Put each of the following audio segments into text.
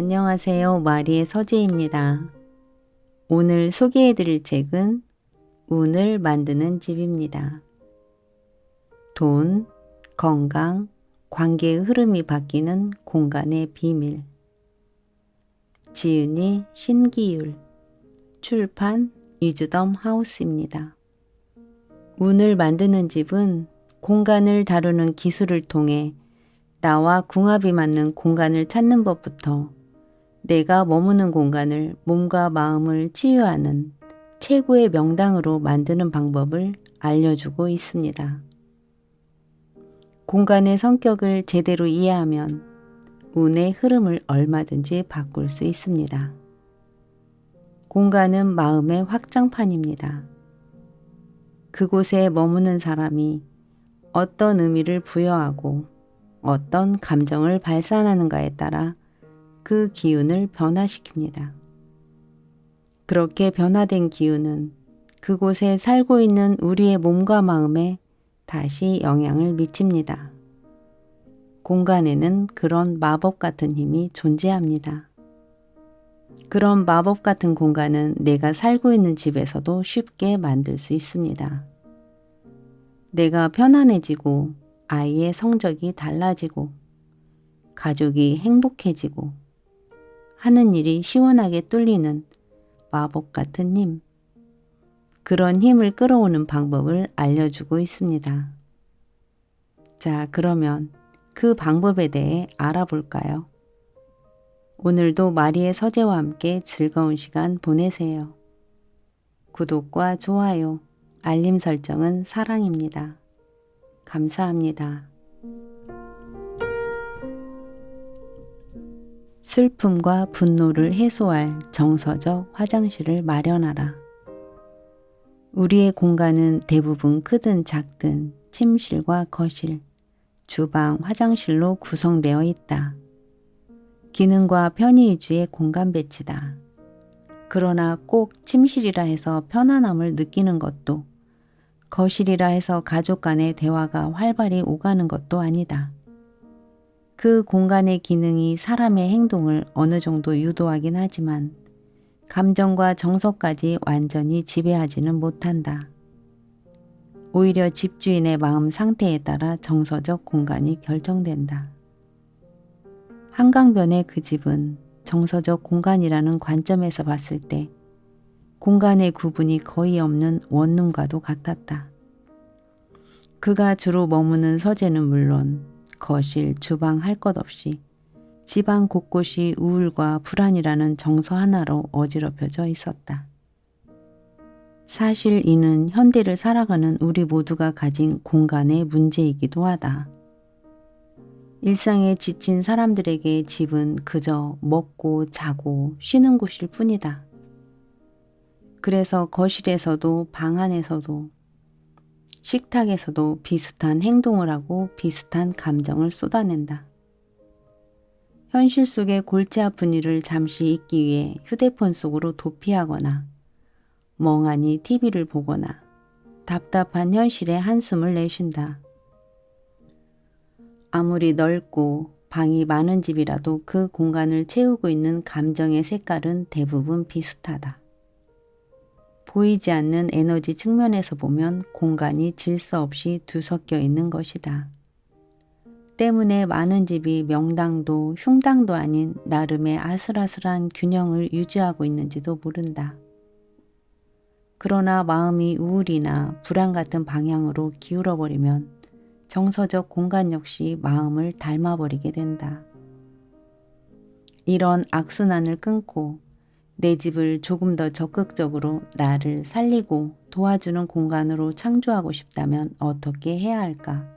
안녕하세요. 마리의 서재입니다. 오늘 소개해드릴 책은 운을 만드는 집입니다. 돈, 건강, 관계의 흐름이 바뀌는 공간의 비밀. 지은이 신기율, 출판 위즈덤 하우스입니다. 운을 만드는 집은 공간을 다루는 기술을 통해 나와 궁합이 맞는 공간을 찾는 법부터 내가 머무는 공간을 몸과 마음을 치유하는 최고의 명당으로 만드는 방법을 알려주고 있습니다. 공간의 성격을 제대로 이해하면 운의 흐름을 얼마든지 바꿀 수 있습니다. 공간은 마음의 확장판입니다. 그곳에 머무는 사람이 어떤 의미를 부여하고 어떤 감정을 발산하는가에 따라 그 기운을 변화시킵니다. 그렇게 변화된 기운은 그곳에 살고 있는 우리의 몸과 마음에 다시 영향을 미칩니다. 공간에는 그런 마법 같은 힘이 존재합니다. 그런 마법 같은 공간은 내가 살고 있는 집에서도 쉽게 만들 수 있습니다. 내가 편안해지고 아이의 성적이 달라지고 가족이 행복해지고 하는 일이 시원하게 뚫리는 마법 같은 힘. 그런 힘을 끌어오는 방법을 알려주고 있습니다. 자, 그러면 그 방법에 대해 알아볼까요? 오늘도 마리의 서재와 함께 즐거운 시간 보내세요. 구독과 좋아요, 알림 설정은 사랑입니다. 감사합니다. 슬픔과 분노를 해소할 정서적 화장실을 마련하라. 우리의 공간은 대부분 크든 작든 침실과 거실, 주방, 화장실로 구성되어 있다. 기능과 편의 위주의 공간 배치다. 그러나 꼭 침실이라 해서 편안함을 느끼는 것도, 거실이라 해서 가족 간의 대화가 활발히 오가는 것도 아니다. 그 공간의 기능이 사람의 행동을 어느 정도 유도하긴 하지만 감정과 정서까지 완전히 지배하지는 못한다. 오히려 집주인의 마음 상태에 따라 정서적 공간이 결정된다. 한강변의 그 집은 정서적 공간이라는 관점에서 봤을 때 공간의 구분이 거의 없는 원룸과도 같았다. 그가 주로 머무는 서재는 물론 거실, 주방 할 것 없이 집안 곳곳이 우울과 불안이라는 정서 하나로 어지럽혀져 있었다. 사실 이는 현대를 살아가는 우리 모두가 가진 공간의 문제이기도 하다. 일상에 지친 사람들에게 집은 그저 먹고 자고 쉬는 곳일 뿐이다. 그래서 거실에서도 방 안에서도 식탁에서도 비슷한 행동을 하고 비슷한 감정을 쏟아낸다. 현실 속의 골치 아픈 일을 잠시 잊기 위해 휴대폰 속으로 도피하거나 멍하니 TV를 보거나 답답한 현실에 한숨을 내쉰다. 아무리 넓고 방이 많은 집이라도 그 공간을 채우고 있는 감정의 색깔은 대부분 비슷하다. 보이지 않는 에너지 측면에서 보면 공간이 질서 없이 뒤섞여 있는 것이다. 때문에 많은 집이 명당도 흉당도 아닌 나름의 아슬아슬한 균형을 유지하고 있는지도 모른다. 그러나 마음이 우울이나 불안 같은 방향으로 기울어버리면 정서적 공간 역시 마음을 닮아버리게 된다. 이런 악순환을 끊고 내 집을 조금 더 적극적으로 나를 살리고 도와주는 공간으로 창조하고 싶다면 어떻게 해야 할까?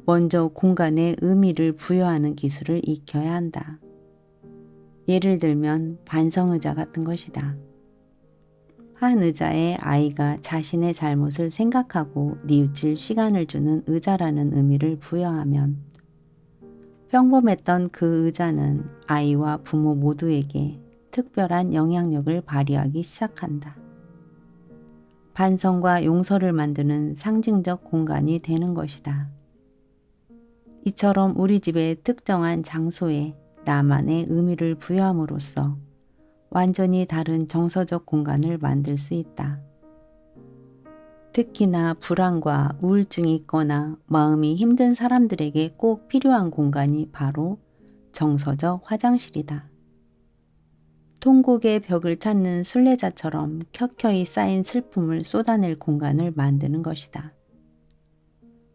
먼저 공간에 의미를 부여하는 기술을 익혀야 한다. 예를 들면 반성의자 같은 것이다. 한 의자에 아이가 자신의 잘못을 생각하고 뉘우칠 시간을 주는 의자라는 의미를 부여하면 평범했던 그 의자는 아이와 부모 모두에게 특별한 영향력을 발휘하기 시작한다. 반성과 용서를 만드는 상징적 공간이 되는 것이다. 이처럼 우리 집의 특정한 장소에 나만의 의미를 부여함으로써 완전히 다른 정서적 공간을 만들 수 있다. 특히나 불안과 우울증이 있거나 마음이 힘든 사람들에게 꼭 필요한 공간이 바로 정서적 화장실이다. 통곡의 벽을 찾는 순례자처럼 켜켜이 쌓인 슬픔을 쏟아낼 공간을 만드는 것이다.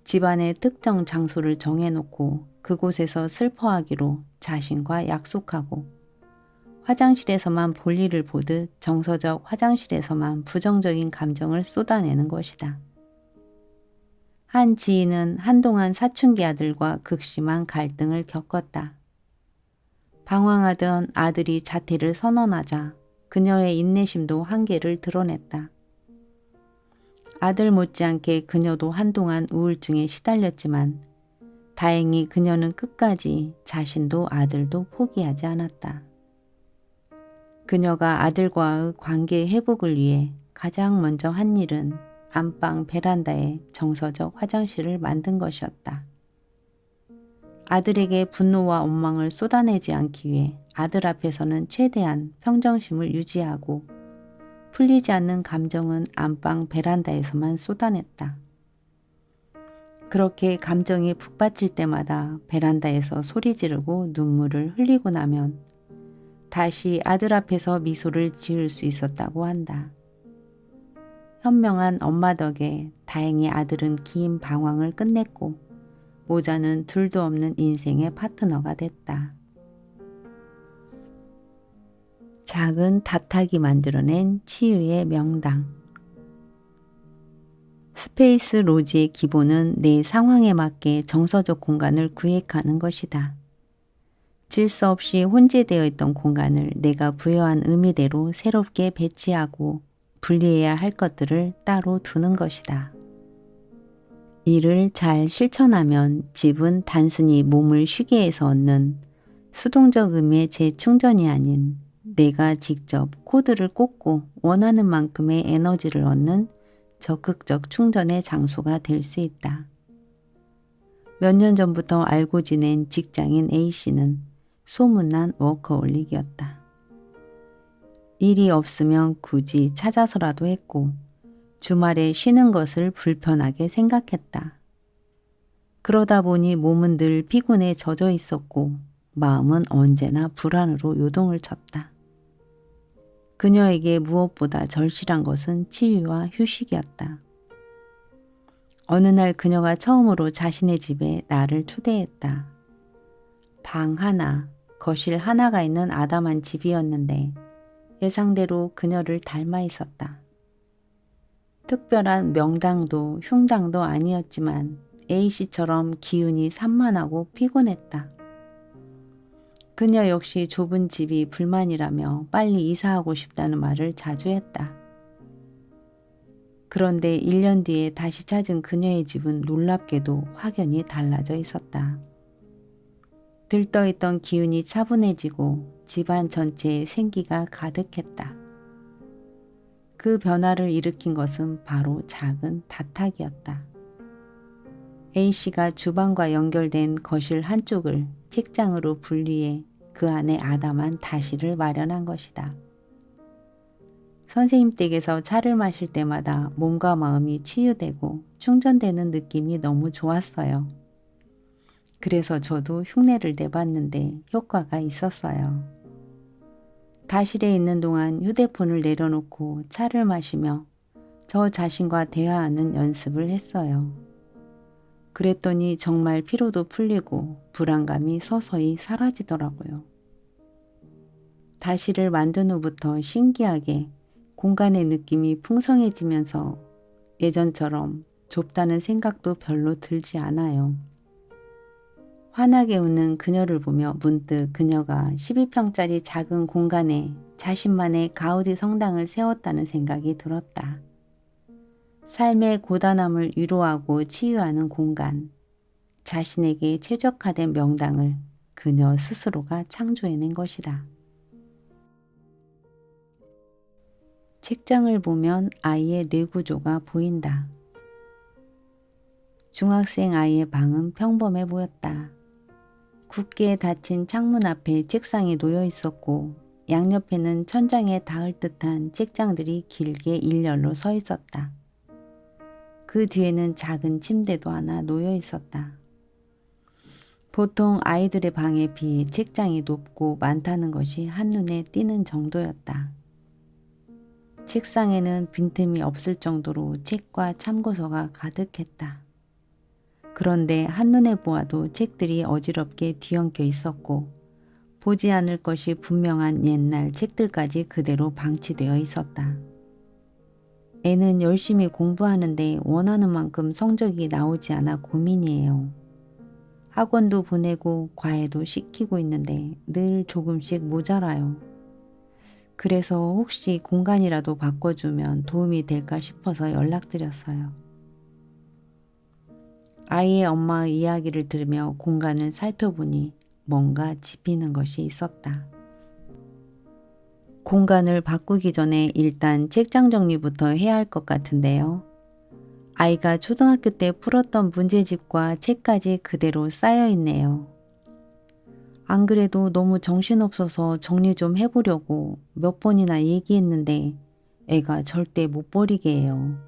집안의 특정 장소를 정해놓고 그곳에서 슬퍼하기로 자신과 약속하고 화장실에서만 볼일을 보듯 정서적 화장실에서만 부정적인 감정을 쏟아내는 것이다. 한 지인은 한동안 사춘기 아들과 극심한 갈등을 겪었다. 방황하던 아들이 자퇴를 선언하자 그녀의 인내심도 한계를 드러냈다. 아들 못지않게 그녀도 한동안 우울증에 시달렸지만 다행히 그녀는 끝까지 자신도 아들도 포기하지 않았다. 그녀가 아들과의 관계 회복을 위해 가장 먼저 한 일은 안방 베란다에 정서적 화장실을 만든 것이었다. 아들에게 분노와 원망을 쏟아내지 않기 위해 아들 앞에서는 최대한 평정심을 유지하고 풀리지 않는 감정은 안방 베란다에서만 쏟아냈다. 그렇게 감정이 북받칠 때마다 베란다에서 소리 지르고 눈물을 흘리고 나면 다시 아들 앞에서 미소를 지을 수 있었다고 한다. 현명한 엄마 덕에 다행히 아들은 긴 방황을 끝냈고 모자는 둘도 없는 인생의 파트너가 됐다. 작은 다탁이 만들어낸 치유의 명당. 스페이스 로지의 기본은 내 상황에 맞게 정서적 공간을 구획하는 것이다. 질서 없이 혼재되어 있던 공간을 내가 부여한 의미대로 새롭게 배치하고 분리해야 할 것들을 따로 두는 것이다. 이를 잘 실천하면 집은 단순히 몸을 쉬게 해서 얻는 수동적 의미의 재충전이 아닌 내가 직접 코드를 꽂고 원하는 만큼의 에너지를 얻는 적극적 충전의 장소가 될 수 있다. 몇 년 전부터 알고 지낸 직장인 A씨는 소문난 워커홀릭이었다. 일이 없으면 굳이 찾아서라도 했고 주말에 쉬는 것을 불편하게 생각했다. 그러다 보니 몸은 늘 피곤에 젖어 있었고 마음은 언제나 불안으로 요동을 쳤다. 그녀에게 무엇보다 절실한 것은 치유와 휴식이었다. 어느 날 그녀가 처음으로 자신의 집에 나를 초대했다. 방 하나, 거실 하나가 있는 아담한 집이었는데 예상대로 그녀를 닮아 있었다. 특별한 명당도 흉당도 아니었지만 A씨처럼 기운이 산만하고 피곤했다. 그녀 역시 좁은 집이 불만이라며 빨리 이사하고 싶다는 말을 자주 했다. 그런데 1년 뒤에 다시 찾은 그녀의 집은 놀랍게도 확연히 달라져 있었다. 들떠있던 기운이 차분해지고 집안 전체에 생기가 가득했다. 그 변화를 일으킨 것은 바로 작은 다탁이었다. A씨가 주방과 연결된 거실 한쪽을 책장으로 분리해 그 안에 아담한 다시를 마련한 것이다. 선생님 댁에서 차를 마실 때마다 몸과 마음이 치유되고 충전되는 느낌이 너무 좋았어요. 그래서 저도 흉내를 내봤는데 효과가 있었어요. 다실에 있는 동안 휴대폰을 내려놓고 차를 마시며 저 자신과 대화하는 연습을 했어요. 그랬더니 정말 피로도 풀리고 불안감이 서서히 사라지더라고요. 다시를 만든 후부터 신기하게 공간의 느낌이 풍성해지면서 예전처럼 좁다는 생각도 별로 들지 않아요. 환하게 웃는 그녀를 보며 문득 그녀가 12평짜리 작은 공간에 자신만의 가우디 성당을 세웠다는 생각이 들었다. 삶의 고단함을 위로하고 치유하는 공간, 자신에게 최적화된 명당을 그녀 스스로가 창조해낸 것이다. 책장을 보면 아이의 뇌구조가 보인다. 중학생 아이의 방은 평범해 보였다. 굳게 닫힌 창문 앞에 책상이 놓여 있었고 양옆에는 천장에 닿을 듯한 책장들이 길게 일렬로 서 있었다. 그 뒤에는 작은 침대도 하나 놓여 있었다. 보통 아이들의 방에 비해 책장이 높고 많다는 것이 한눈에 띄는 정도였다. 책상에는 빈틈이 없을 정도로 책과 참고서가 가득했다. 그런데 한눈에 보아도 책들이 어지럽게 뒤엉켜 있었고 보지 않을 것이 분명한 옛날 책들까지 그대로 방치되어 있었다. 애는 열심히 공부하는데 원하는 만큼 성적이 나오지 않아 고민이에요. 학원도 보내고 과외도 시키고 있는데 늘 조금씩 모자라요. 그래서 혹시 공간이라도 바꿔주면 도움이 될까 싶어서 연락드렸어요. 아이의 엄마의 이야기를 들으며 공간을 살펴보니 뭔가 짚이는 것이 있었다. 공간을 바꾸기 전에 일단 책장 정리부터 해야 할 것 같은데요. 아이가 초등학교 때 풀었던 문제집과 책까지 그대로 쌓여 있네요. 안 그래도 너무 정신없어서 정리 좀 해보려고 몇 번이나 얘기했는데 애가 절대 못 버리게 해요.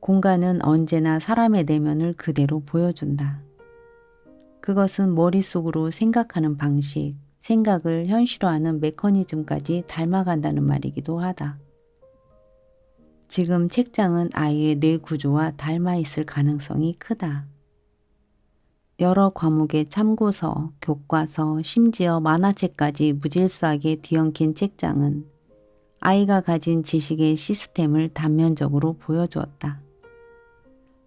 공간은 언제나 사람의 내면을 그대로 보여준다. 그것은 머릿속으로 생각하는 방식, 생각을 현실화하는 메커니즘까지 닮아간다는 말이기도 하다. 지금 책장은 아이의 뇌 구조와 닮아 있을 가능성이 크다. 여러 과목의 참고서, 교과서, 심지어 만화책까지 무질서하게 뒤엉킨 책장은 아이가 가진 지식의 시스템을 단면적으로 보여주었다.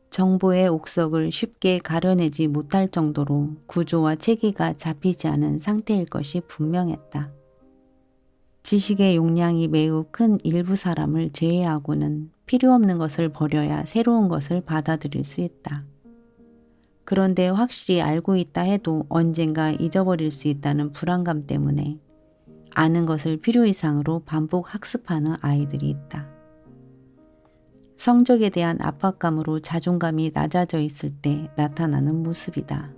정보의 옥석을 쉽게 가려내지 못할 정도로 구조와 체계가 잡히지 않은 상태일 것이 분명했다. 지식의 용량이 매우 큰 일부 사람을 제외하고는 필요 없는 것을 버려야 새로운 것을 받아들일 수 있다. 그런데 확실히 알고 있다 해도 언젠가 잊어버릴 수 있다는 불안감 때문에 아는 것을 필요 이상으로 반복 학습하는 아이들이 있다. 성적에 대한 압박감으로 자존감이 낮아져 있을 때 나타나는 모습이다.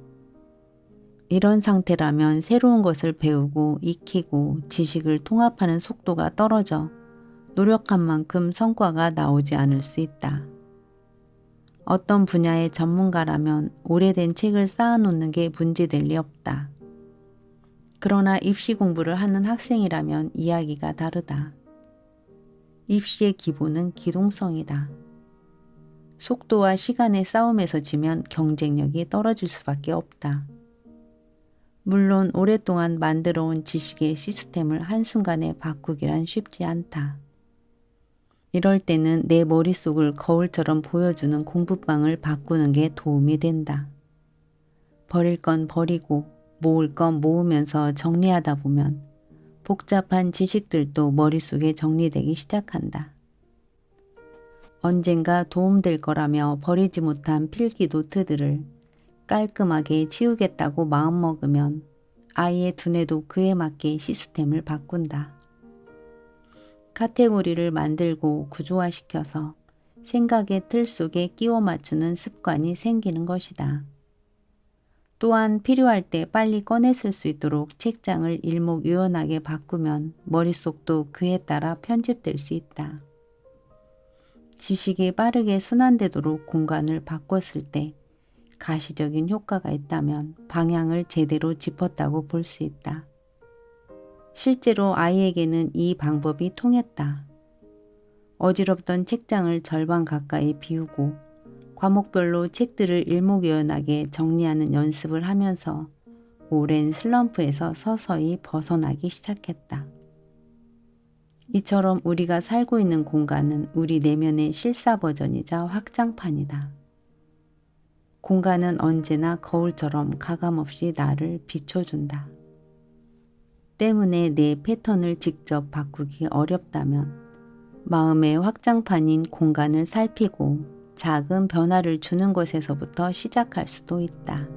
이런 상태라면 새로운 것을 배우고 익히고 지식을 통합하는 속도가 떨어져 노력한 만큼 성과가 나오지 않을 수 있다. 어떤 분야의 전문가라면 오래된 책을 쌓아놓는 게 문제될 리 없다. 그러나 입시 공부를 하는 학생이라면 이야기가 다르다. 입시의 기본은 기동성이다. 속도와 시간의 싸움에서 지면 경쟁력이 떨어질 수밖에 없다. 물론 오랫동안 만들어온 지식의 시스템을 한순간에 바꾸기란 쉽지 않다. 이럴 때는 내 머릿속을 거울처럼 보여주는 공부방을 바꾸는 게 도움이 된다. 버릴 건 버리고 모을 건 모으면서 정리하다 보면 복잡한 지식들도 머릿속에 정리되기 시작한다. 언젠가 도움될 거라며 버리지 못한 필기 노트들을 깔끔하게 치우겠다고 마음먹으면 아이의 두뇌도 그에 맞게 시스템을 바꾼다. 카테고리를 만들고 구조화시켜서 생각의 틀 속에 끼워 맞추는 습관이 생기는 것이다. 또한 필요할 때 빨리 꺼내 쓸 수 있도록 책장을 일목요연하게 바꾸면 머릿속도 그에 따라 편집될 수 있다. 지식이 빠르게 순환되도록 공간을 바꿨을 때 가시적인 효과가 있다면 방향을 제대로 짚었다고 볼 수 있다. 실제로 아이에게는 이 방법이 통했다. 어지럽던 책장을 절반 가까이 비우고 과목별로 책들을 일목요연하게 정리하는 연습을 하면서 오랜 슬럼프에서 서서히 벗어나기 시작했다. 이처럼 우리가 살고 있는 공간은 우리 내면의 실사 버전이자 확장판이다. 공간은 언제나 거울처럼 가감없이 나를 비춰준다. 때문에 내 패턴을 직접 바꾸기 어렵다면 마음의 확장판인 공간을 살피고 작은 변화를 주는 것에서부터 시작할 수도 있다.